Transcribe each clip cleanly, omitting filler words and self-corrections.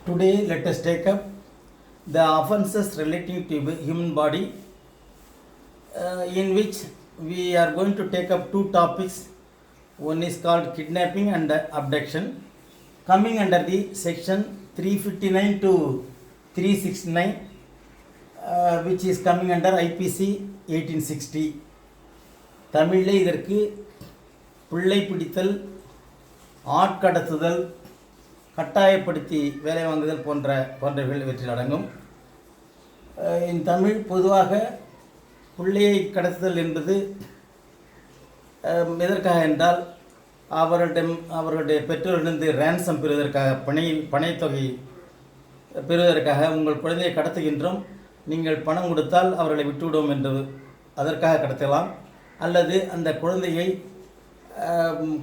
Today, let us take up the offences relating to human body, in which we are going to take up two topics. One is called kidnapping and abduction, coming under the section 359 to 369, which is coming under IPC 1860. தமிழில் இதற்கு பிள்ளை பிடித்தல், ஆட்கடத்துதல், கட்டாயப்படுத்தி வேலை வாங்குதல் போன்றவைகள் இவற்றில் அடங்கும். இன் தமிழ் பொதுவாக பிள்ளையை கடத்துதல் என்பது எதற்காக என்றால் அவர்களுடைய பெற்றோரிடமிருந்து ரேன்சம் பெறுவதற்காக, பணைத்தொகை பெறுவதற்காக உங்கள் குழந்தையை கடத்துகின்றோம், நீங்கள் பணம் கொடுத்தால் அவர்களை விட்டுவிடுவோம் என்று அதற்காக கடத்தலாம். அல்லது அந்த குழந்தையை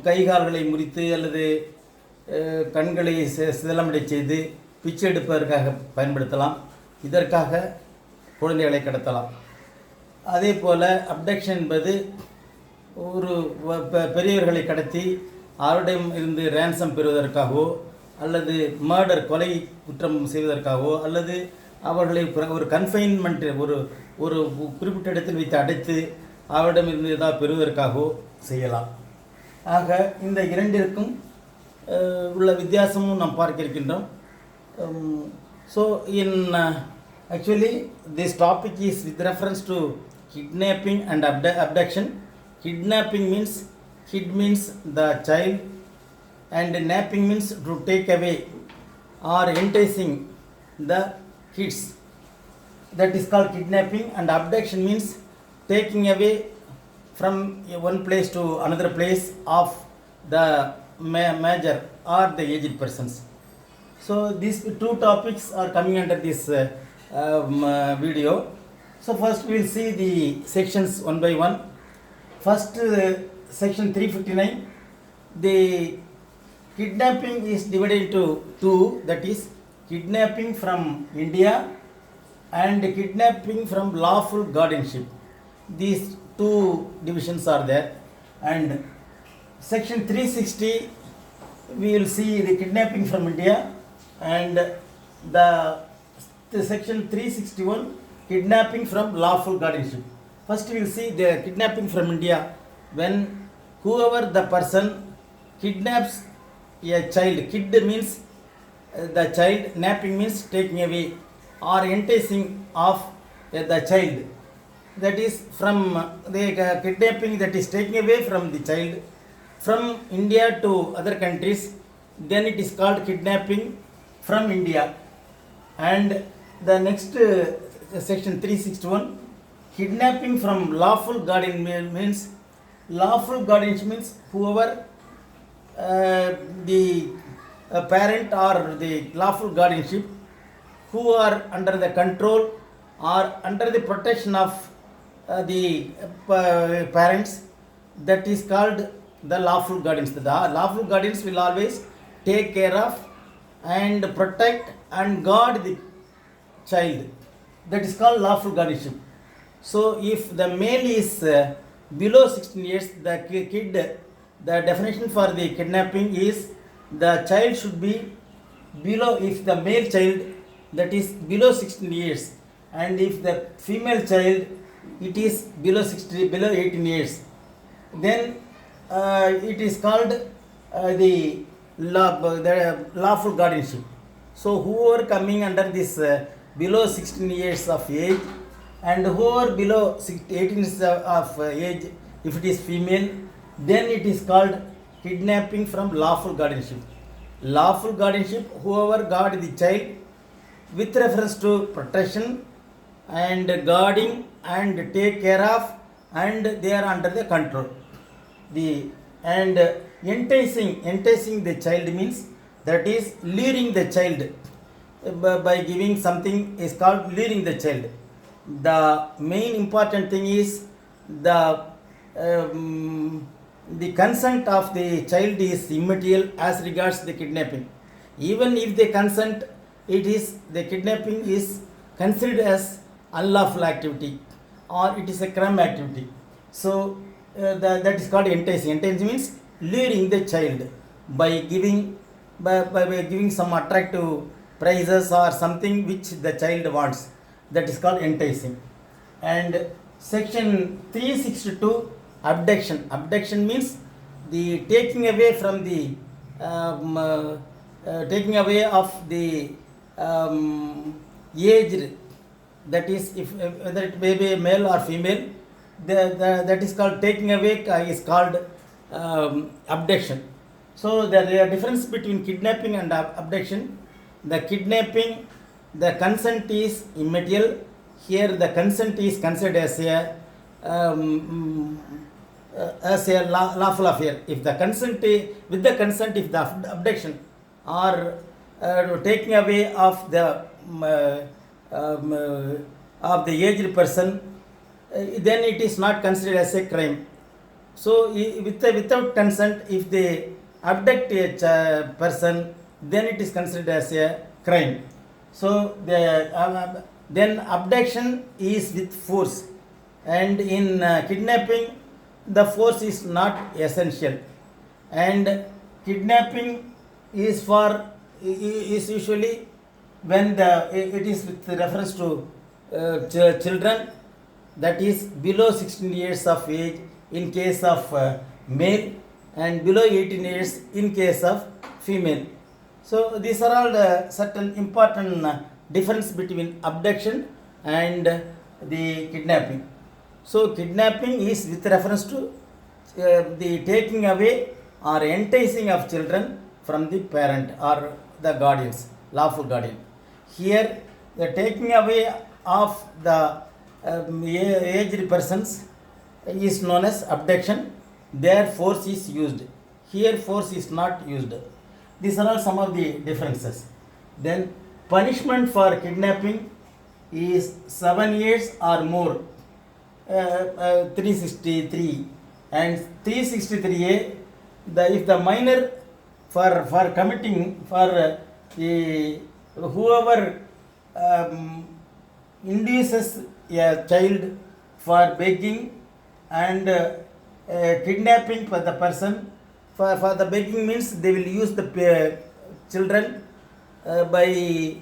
கைகால்களை முறித்து அல்லது கண்களை சிதலமடை செய்து பிச்சை எடுப்பதற்காக பயன்படுத்தலாம். இதற்காக குழந்தைகளை கடத்தலாம். அதே போல் அப்டக்ஷன் என்பது ஒரு பெரியவர்களை கடத்தி அவரிடம் இருந்து ரேன்சம் பெறுவதற்காகவோ அல்லது மர்டர், கொலை குற்றம் செய்வதற்காகவோ அல்லது அவர்களை ஒரு கன்ஃபைன்மெண்ட், ஒரு குறிப்பிட்ட இடத்தில் வைத்து அடைத்து அவரிடம் இருந்து ஏதாவது பெறுவதற்காகவோ செய்யலாம். ஆக இந்த இரண்டிற்கும் உள்ள வித்தியாசமும் நாம் பார்க்க இருக்கின்றோம். So actually this topic is with reference to kidnapping and abduction. Kidnapping means, kid means the child, and napping means to take away or enticing the kids. That is called kidnapping. And abduction means taking away from one place to another place of the major or the aged persons. So these two topics are coming under this video. So first we will see the sections one by one. First, section 359, the kidnapping is divided into two, that is kidnapping from India and kidnapping from lawful guardianship. These two divisions are there. And section 360, we will see the kidnapping from India, and the section 361, kidnapping from lawful guardianship. First we will see the kidnapping from India, when whoever the person kidnaps a child. Kid means the child, napping means taking away or enticing of the child. That is from the kidnapping, that is taking away from the child from India to other countries, then it is called kidnapping from India. And the next section 361, kidnapping from lawful guardian means, lawful guardianship means whoever the parent or the lawful guardianship who are under the control or under the protection of the parents, that is called the lawful guardians. The lawful guardians will always take care of and protect and guard the child. That is called lawful guardianship. So if the male is below 16 years, the kid, the definition for the kidnapping is the child should be below, if the male child that is below 16 years, and if the female child it is below 18 years, then it is called the lawful guardianship. So whoever coming under this below 16 years of age, and whoever below 18 years of age, if it is female, then it is called kidnapping from lawful guardianship. Lawful guardianship, whoever guard the child with reference to protection and guarding and take care of, and they are under the control. And enticing the child means, that is luring the child by giving something, is called luring the child. The main important thing is the consent of the child is immaterial as regards the kidnapping. Even if they consent, the kidnapping is considered as unlawful activity or it is a crime activity. So that is called enticing. Enticing means luring the child by giving some attractive prizes or something which the child wants. That is called enticing. And section 362, abduction. Abduction means the taking away from the taking away of the aged, that is if whether it may be male or female, that is called taking away is called abduction. So there is a difference between kidnapping and abduction. The kidnapping, the consent is immaterial. Here the consent is considered as a lawful affair. If the consent with the consent, if the abduction or taking away of the aged person, then it is not considered as a crime. So without consent, if they abduct a person, then it is considered as a crime. So then abduction is with force, and in kidnapping the force is not essential, and kidnapping is usually when it is with reference to children, that is below 16 years of age in case of male, and below 18 years in case of female. So these are all the certain important difference between abduction and the kidnapping. So kidnapping is with reference to the taking away or enticing of children from the parent or the guardians, lawful guardian. Here the taking away of the aged persons is known as abduction. There force is used. Here force is not used. These are all some of the differences. Then punishment for kidnapping is 7 years or more. 363 and 363A, if the minor for committing for whoever induces a child for begging and kidnapping for the person, for the begging means they will use the children by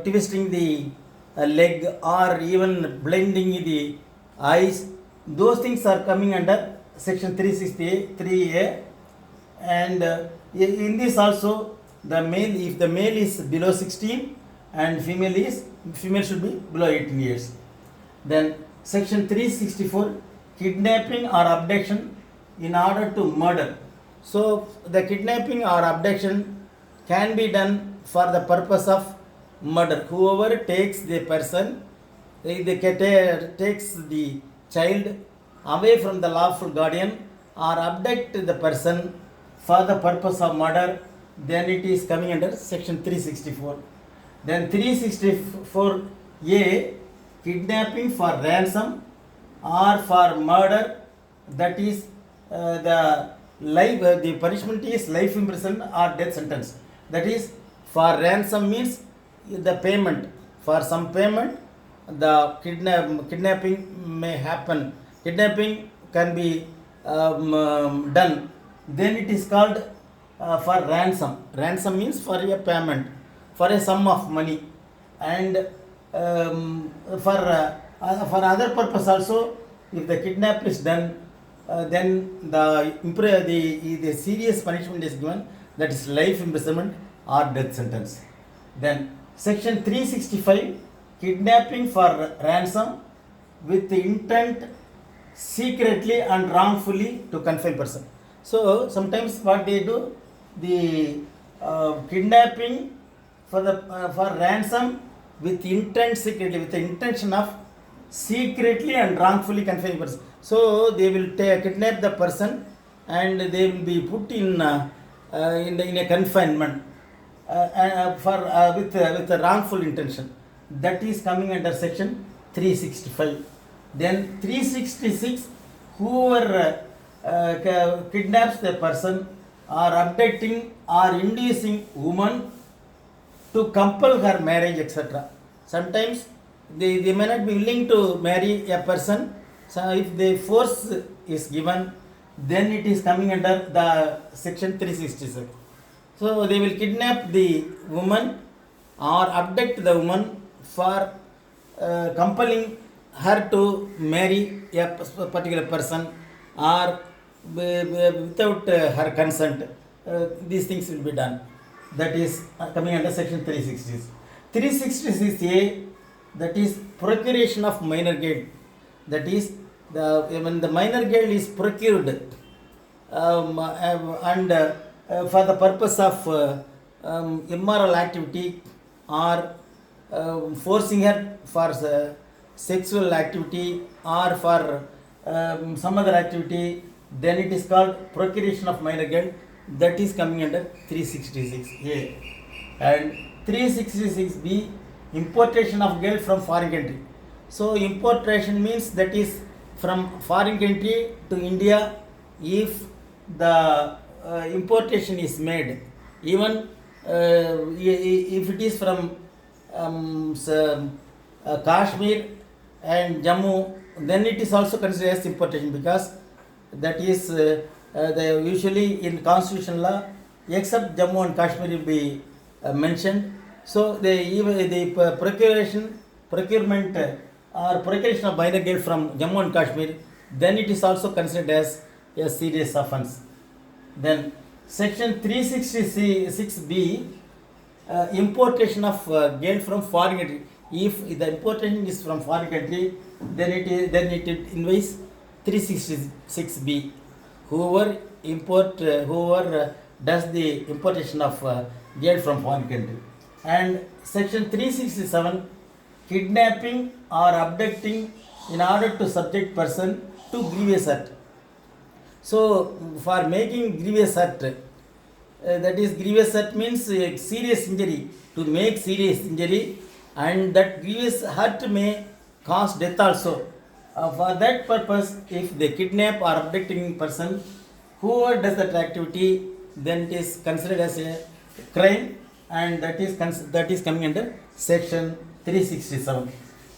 twisting the leg or even blinding the eyes. Those things are coming under section 363A. And in this also, the male, if the male is below 16 and female should be below 18 years. Then section 364, kidnapping or abduction in order to murder. So the kidnapping or abduction can be done for the purpose of murder. Whoever takes the person, takes the child away from the lawful guardian or abduct the person for the purpose of murder, then it is coming under section 364. Then 364A, kidnapping for ransom or for murder, that is the punishment is life imprisonment or death sentence. That is, for ransom means the payment. For some payment, the kidnapping may happen. Kidnapping can be done. Then it is called for ransom. Ransom means for a payment, for a sum of money. And for other purpose also, if the kidnap is done, then the serious punishment is given, that is life imprisonment or death sentence. Then section 365, kidnapping for ransom with the intent secretly and wrongfully to confine person. So sometimes what they do, the kidnapping for ransom with intent secretly, with the intention of secretly and wrongfully confining person. So they will kidnap the person and they will be put in a confinement with a wrongful intention. That is coming under section 365. Then 366, whoever kidnaps the person or abducting or inducing woman to compel her marriage, etc. Sometimes they may not be willing to marry a person. So if the force is given, then it is coming under the section 366. So they will kidnap the woman or abduct the woman for compelling her to marry a particular person, or without her consent, these things will be done. That is coming under section 360. 366A, that is procuration of minor guilt. That is, when the minor guilt is procured and for the purpose of immoral activity, or forcing her for sexual activity, or for some other activity, then it is called procuration of minor guilt. That is coming under 366A. And 366B, importation of guilt from foreign country. So importation means that is from foreign country to India. If the importation is made, even if it is from Kashmir and Jammu, then it is also considered as importation, because that is the usually in constitutional law, except Jammu and Kashmir will be mentioned. So the procurement or procuration of minor guilt from Jammu and Kashmir, then it is also considered as a serious offence. Then section 366B, importation of guilt from foreign country. If the importation is from foreign country, then it invites 366B. Whoever does the importation of guilt from foreign country. And section 367, kidnapping or abducting in order to subject person to grievous act. So for making grievous act, that is grievous act means serious injury, to make serious injury, and that grievous hurt may cause death also. For that purpose, if they kidnap or abducting person, whoever does that activity, then it is considered as a crime, and that is coming under section 367.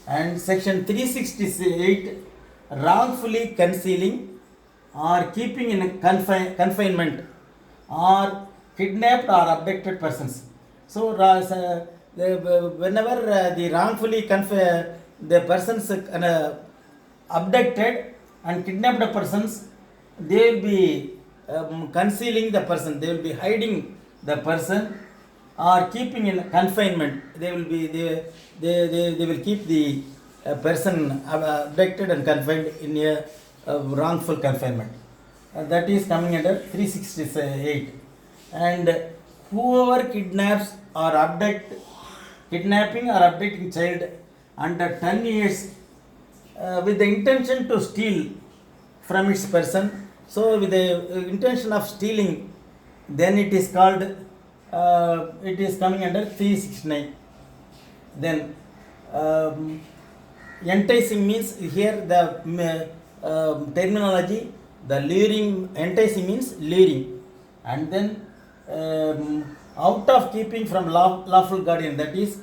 And section 368, wrongfully concealing or keeping in confinement or kidnapped or abducted persons. So whenever the wrongfully the persons abducted and kidnapped persons, they will be concealing the person, they will be hiding the person, or keeping in confinement. They will keep the person abducted and confined in a wrongful confinement. That is coming under 368. And whoever kidnaps or kidnapping or abducting child under 10 years with the intention to steal from its person, so with the intention of stealing, then it is called, it is coming under 369. Then enticing means, here the terminology, the luring, enticing means luring, and then out of keeping from lawful guardian, that is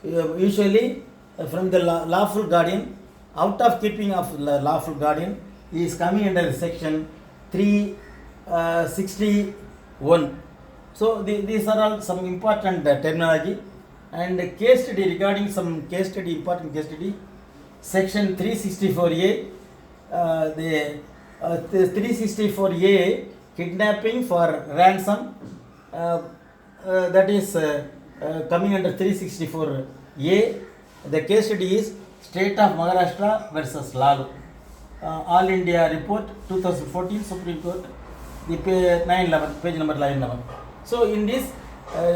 usually from the lawful guardian, out of keeping of lawful guardian is coming under section 361. So these are all some important terminology. And case study, regarding some case study, important case study, section 364A, the 364A, kidnapping for ransom, that is coming under 364A. The case study is State of Maharashtra versus Lalu, All India Report 2014, Supreme Court, the page number 911. So in this,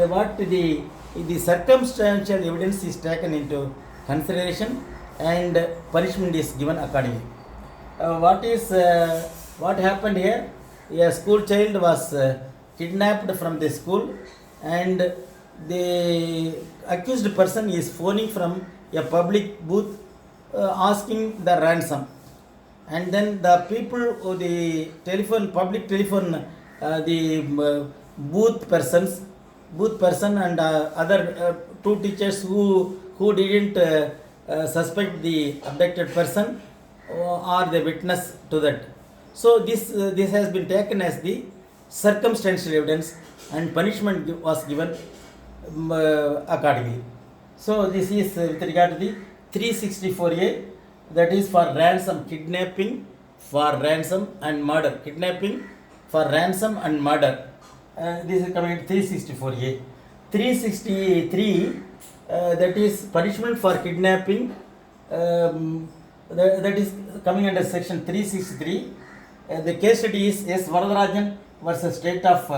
what the circumstantial evidence is taken into consideration, and punishment is given accordingly. What happened here? A school child was kidnapped from the school, and the accused person is phoning from a public booth asking the ransom, and then the people, the public telephone, the booth person and other two teachers who didn't suspect the abducted person are the witness to that. So this has been taken as the circumstantial evidence, and punishment was given. accordingly. So this is with regard to the 364A, that is for ransom, kidnapping for ransom and murder. Kidnapping for ransom and murder. This is coming at 364A. 363, that is punishment for kidnapping. That is coming under section 363. The case study is S. Varadarajan versus State of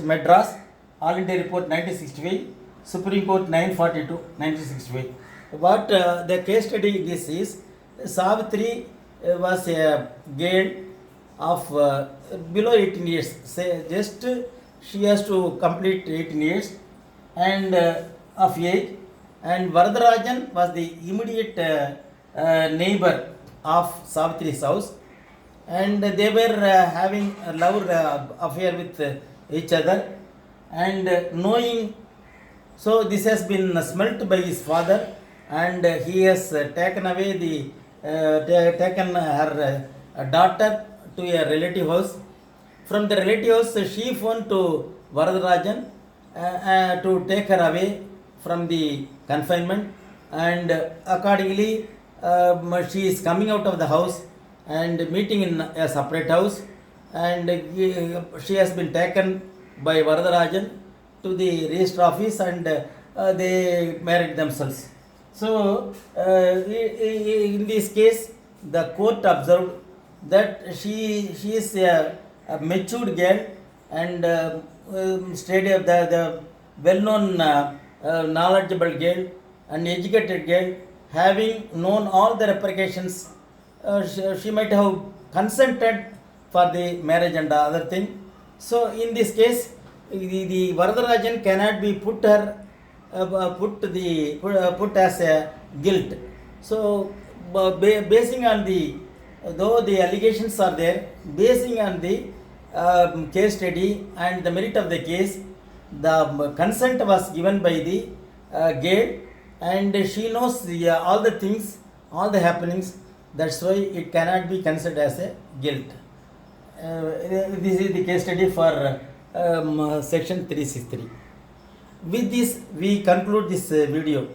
Madras, All India Report 1965, Supreme Court 942, 1965. What the case study this is, Savitri was a girl of below 18 years. Say just she has to complete 18 years and of age, and Varadarajan was the immediate neighbor of Savitri's house, and they were having a love affair with each other, and knowing, so this has been smelt by his father, and he has taken away the taken her daughter to a relative house. From the relative house, she phoned to Varadarajan to take her away from the confinement, and accordingly she is coming out of the house and meeting in a separate house, and she has been taken by Varadarajan to the registrar office, and they married themselves. So in this case, the court observed that she is a matured girl and steady, the well-known knowledgeable girl, an educated girl, having known all the repercussions. She might have consented for the marriage and other thing. So in this case, the Varadarajan cannot be put as a guilt. So basing on the, though the allegations are there, basing on the case study and the merit of the case, the consent was given by the girl, and she knows all the things, all the happenings. That's why it cannot be considered as a guilt. This is the case study for section 363. With this, we conclude this video.